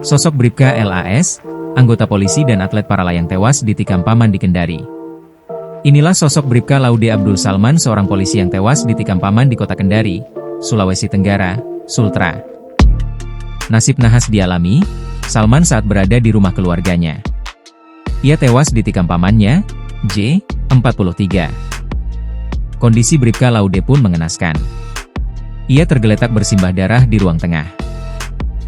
Sosok Bribka LAS, anggota polisi dan atlet para layang tewas ditikam paman di Kendari. Inilah sosok Bribka Laude Abdul Salman, seorang polisi yang tewas ditikam paman di kota Kendari, Sulawesi Tenggara, Sultra. Nasib nahas dialami Salman saat berada di rumah keluarganya. Ia tewas ditikam pamannya, J, 43. Kondisi Bribka Laude pun mengenaskan. Ia tergeletak bersimbah darah di ruang tengah.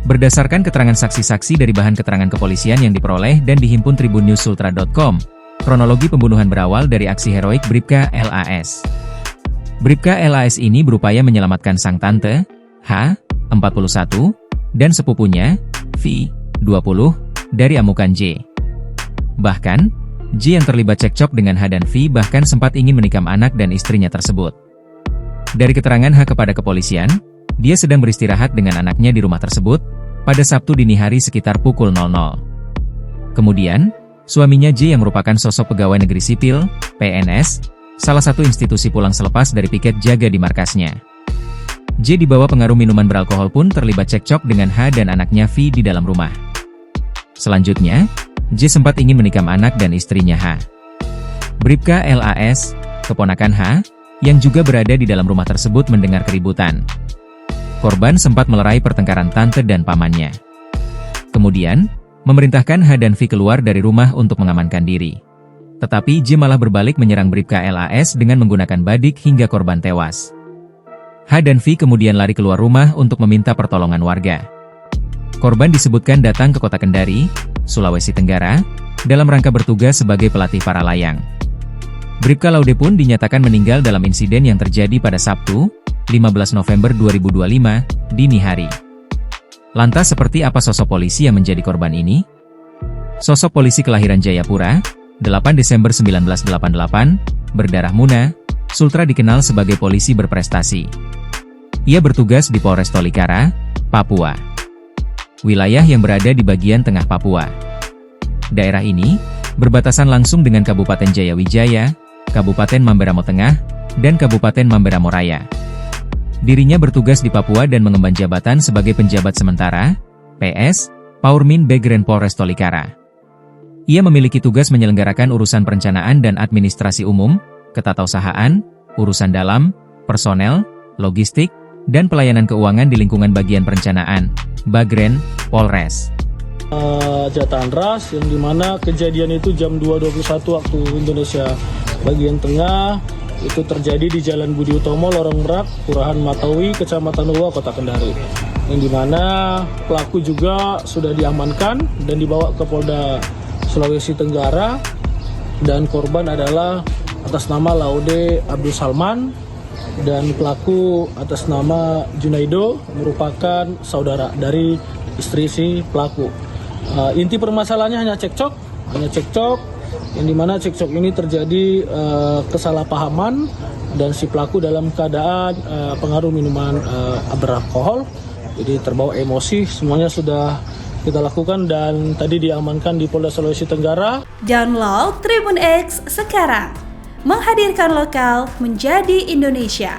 Berdasarkan keterangan saksi-saksi dari bahan keterangan kepolisian yang diperoleh dan dihimpun tribunnews-sultra.com, kronologi pembunuhan berawal dari aksi heroik Bribka LAS. Bribka LAS ini berupaya menyelamatkan sang tante, H, 41, dan sepupunya, V, 20, dari amukan J. Bahkan, J yang terlibat cekcok dengan H dan V bahkan sempat ingin menikam anak dan istrinya tersebut. Dari keterangan H kepada kepolisian, dia sedang beristirahat dengan anaknya di rumah tersebut pada Sabtu dini hari sekitar pukul 00. Kemudian, suaminya J yang merupakan sosok pegawai negeri sipil, PNS, salah satu institusi pulang selepas dari piket jaga di markasnya. J dibawa pengaruh minuman beralkohol pun terlibat cekcok dengan H dan anaknya V di dalam rumah. Selanjutnya, J sempat ingin menikam anak dan istrinya H. Bribka LAS, keponakan H, yang juga berada di dalam rumah tersebut mendengar keributan. Korban sempat melerai pertengkaran tante dan pamannya. Kemudian, memerintahkan H dan V keluar dari rumah untuk mengamankan diri. Tetapi J malah berbalik menyerang Bribka LAS dengan menggunakan badik hingga korban tewas. H dan V kemudian lari keluar rumah untuk meminta pertolongan warga. Korban disebutkan datang ke kota Kendari, Sulawesi Tenggara, dalam rangka bertugas sebagai pelatih para layang. Bribka Laude pun dinyatakan meninggal dalam insiden yang terjadi pada Sabtu, 15 November 2025, dini hari. Lantas seperti apa sosok polisi yang menjadi korban ini? Sosok polisi kelahiran Jayapura, 8 Desember 1988, berdarah Muna, Sultra dikenal sebagai polisi berprestasi. Ia bertugas di Polres Tolikara, Papua. Wilayah yang berada di bagian tengah Papua. Daerah ini berbatasan langsung dengan Kabupaten Jayawijaya, Kabupaten Mamberamo Tengah, dan Kabupaten Mamberamo Raya. Dirinya bertugas di Papua dan mengemban jabatan sebagai penjabat sementara, PS, Paurmin Bagian Polres Tolikara. Ia memiliki tugas menyelenggarakan urusan perencanaan dan administrasi umum, ketatausahaan, urusan dalam, personel, logistik, dan pelayanan keuangan di lingkungan bagian perencanaan, Bagren, Polres. Jatan ras yang dimana kejadian itu jam 2.21 waktu Indonesia bagian tengah, itu terjadi di Jalan Budi Utomo, Lorong Merak, Kelurahan Matawi, Kecamatan Uwa, Kota Kendari. Yang dimana pelaku juga sudah diamankan dan dibawa ke Polda Sulawesi Tenggara, dan korban adalah atas nama Laude Abdul Salman dan pelaku atas nama Junaido, merupakan saudara dari istri si pelaku. Inti permasalahannya hanya cekcok, yang dimana cekcok ini terjadi kesalahpahaman dan si pelaku dalam keadaan pengaruh minuman beralkohol, jadi terbawa emosi. Semuanya sudah kita lakukan dan tadi diamankan di Polda Sulawesi Tenggara. Download Tribun X sekarang, menghadirkan lokal menjadi Indonesia.